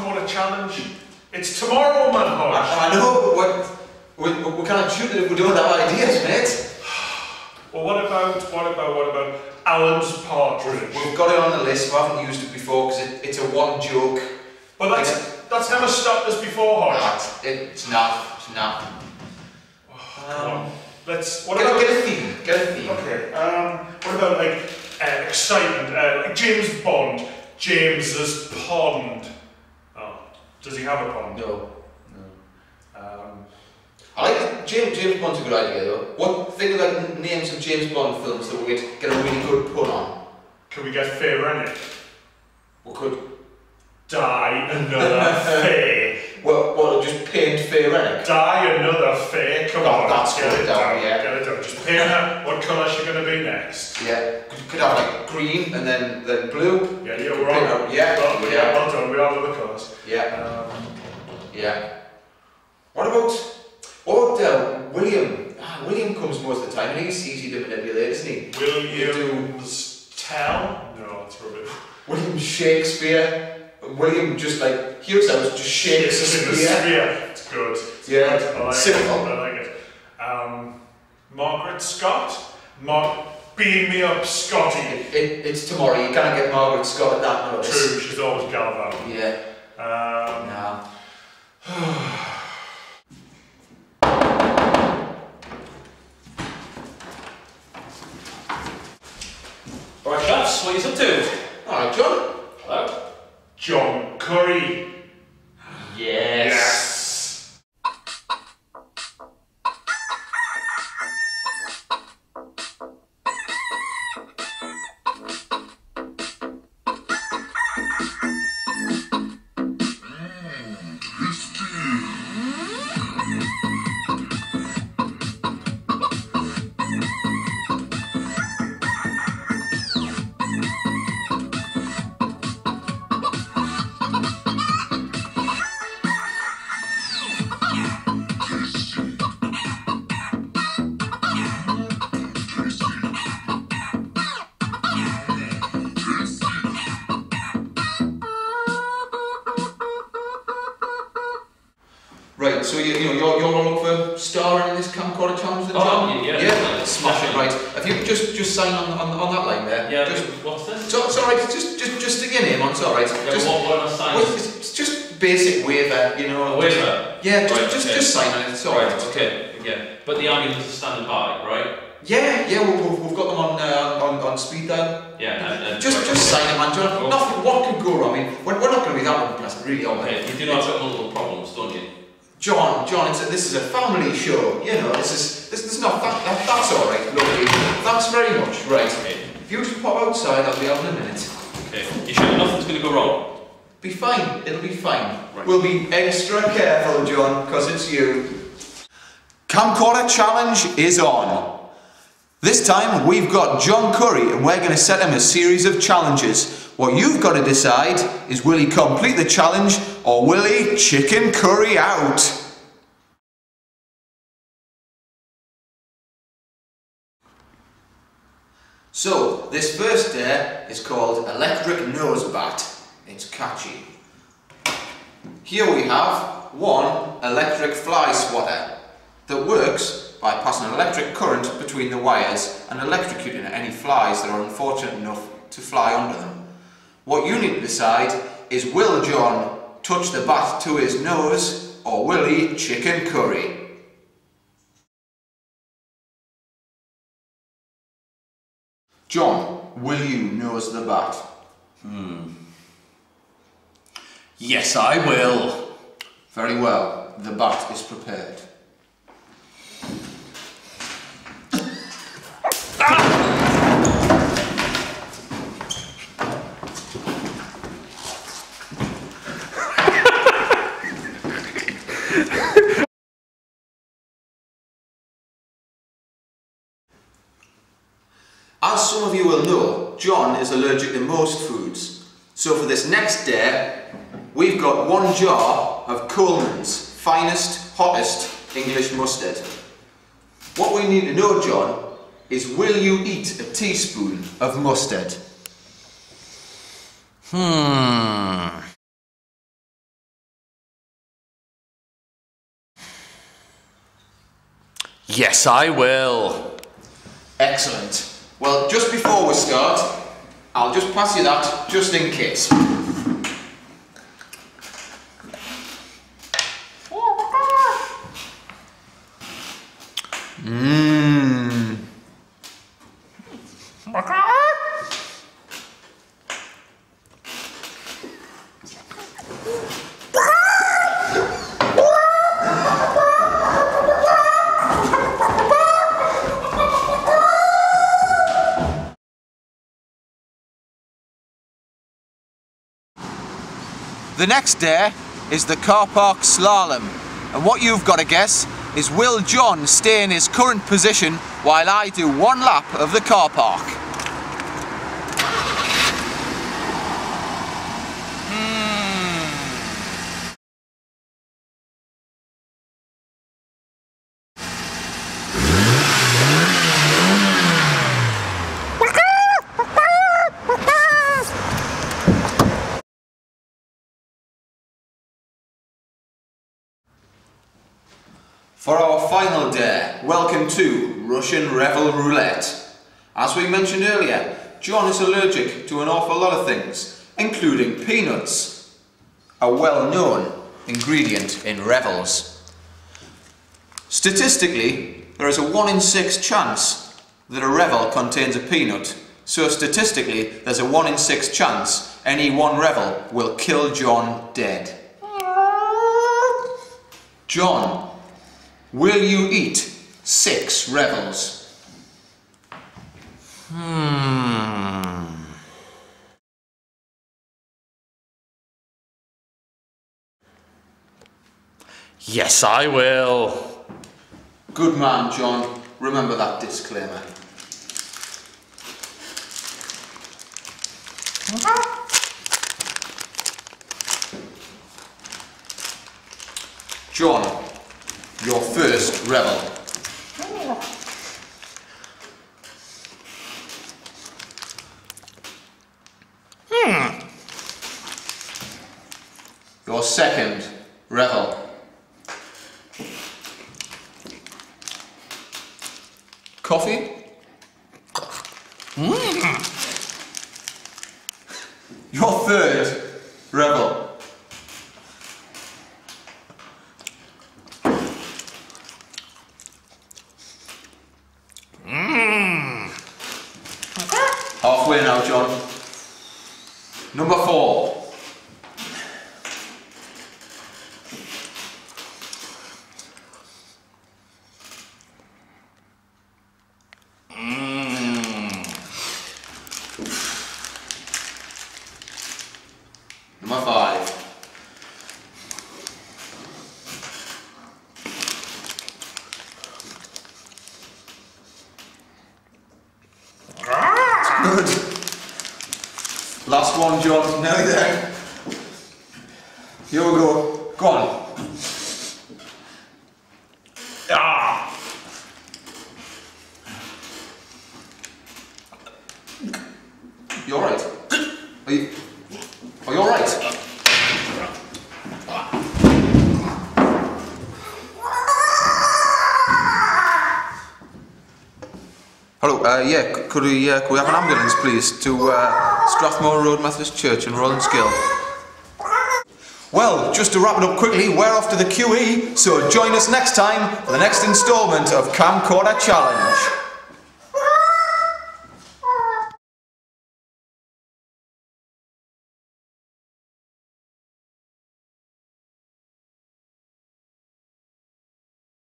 camcorder challenge. It's tomorrow, man, Hodge. I know, but we can't shoot it if we don't have ideas, mate. Well, what about Alan's partridge? We've got it on the list. We haven't used it before because it's a one joke. But that's never stopped us before, Hodge. It's not. It's not. Come on. Let's. Get a theme. Get a theme. Okay. What about like excitement? Like James Bond. James's pond. Oh, does he have a pond? No. I like James Bond's a good idea though. Think of like names of James Bond films that we could get a really good pun on. Can we get Faye Rennick? We could. Die another Faye. Well, just paint Faye Rennick. Die another Faye. Come on. That's get it down. Yeah. Get it down. Just paint her. What colour is she going to be next? Yeah. Could have like green and then blue. Yeah, we're on. Yeah. Well done. We are with the colours. Yeah. Yeah. What about William? William comes most of the time and he's easy to manipulate, isn't he? William's Tell? No, it's rubbish. William Shakespeare. William just like, here's how it just shakes a spear. It's good. Yeah. Good. I like Simple. it. I like it. Margaret Scott? Beam me up, Scotty. It's tomorrow. You can't get Margaret Scott at that notice. True, she's always gallivanting. Yeah. No. Alright, chaps, what are you up to? Alright, John. Hello? John Curry. Yes. Right, so you're all up for starring in this camcorder challenge then, John? Yeah. Smash it, right. If you could just sign on that line there. Yeah, what's this? It's alright, just stick your name on, it's alright. Yeah, what am I signing? Well, it's just basic waiver, you know. A waiver? Yeah, right, just sign on it, it's alright. Right, okay, yeah. But the ambulance is standing by, right? Yeah, we've got them on speed dial. Yeah, just sign them, man, John. Nothing, what could go wrong? I mean, we're not going to be that impressed, really, are we? Okay, you do not have multiple problems, don't you? John, this is a family show, you know, this is not, that's alright, lovely, thanks very much, right, if you just pop outside, I'll be out in a minute. Okay, you sure nothing's going to go wrong? Be fine, it'll be fine. Right. We'll be extra careful, John, because it's you. Camcorder challenge is on. This time we've got John Curry and we're going to set him a series of challenges. What you've got to decide is, will he complete the challenge or will he chicken curry out? So, this first dare is called Electric Nose Bat. It's catchy. Here we have one electric fly swatter that works by passing an electric current between the wires and electrocuting any flies that are unfortunate enough to fly under them. What you need to decide is, will John touch the bat to his nose or will he chicken curry? John, will you nose the bat? Yes, I will. Very well, the bat is prepared. As some of you will know, John is allergic to most foods. So for this next dare, we've got one jar of Coleman's finest, hottest English mustard. What we need to know, John, is, will you eat a teaspoon of mustard? Yes, I will. Excellent. Well, just before we start, I'll just pass you that, just in case. Mmm. The next day is the car park slalom, and what you've got to guess is, will John stay in his current position while I do one lap of the car park? For our final day, welcome to Russian Revel Roulette. As we mentioned earlier, John is allergic to an awful lot of things, including peanuts, a well-known ingredient in revels. Statistically, there is a 1 in 6 chance that a revel contains a peanut, so statistically there's a 1 in 6 chance any one revel will kill John dead. John, will you eat 6 revels? Yes, I will. Good man, John. Remember that disclaimer. John, your first revel. Your second revel. Coffee? Your third revel. Halfway now, John. Number 4. Number 5. Good. Last one, John. Nearly there. Here we go. Go on. Ah. You alright? Are you alright? Hello, yeah, could we have an ambulance, please, to Strathmore Road Methodist Church in Rollins-Gill? Well, just to wrap it up quickly, we're off to the QE, so join us next time for the next instalment of Camcorder Challenge.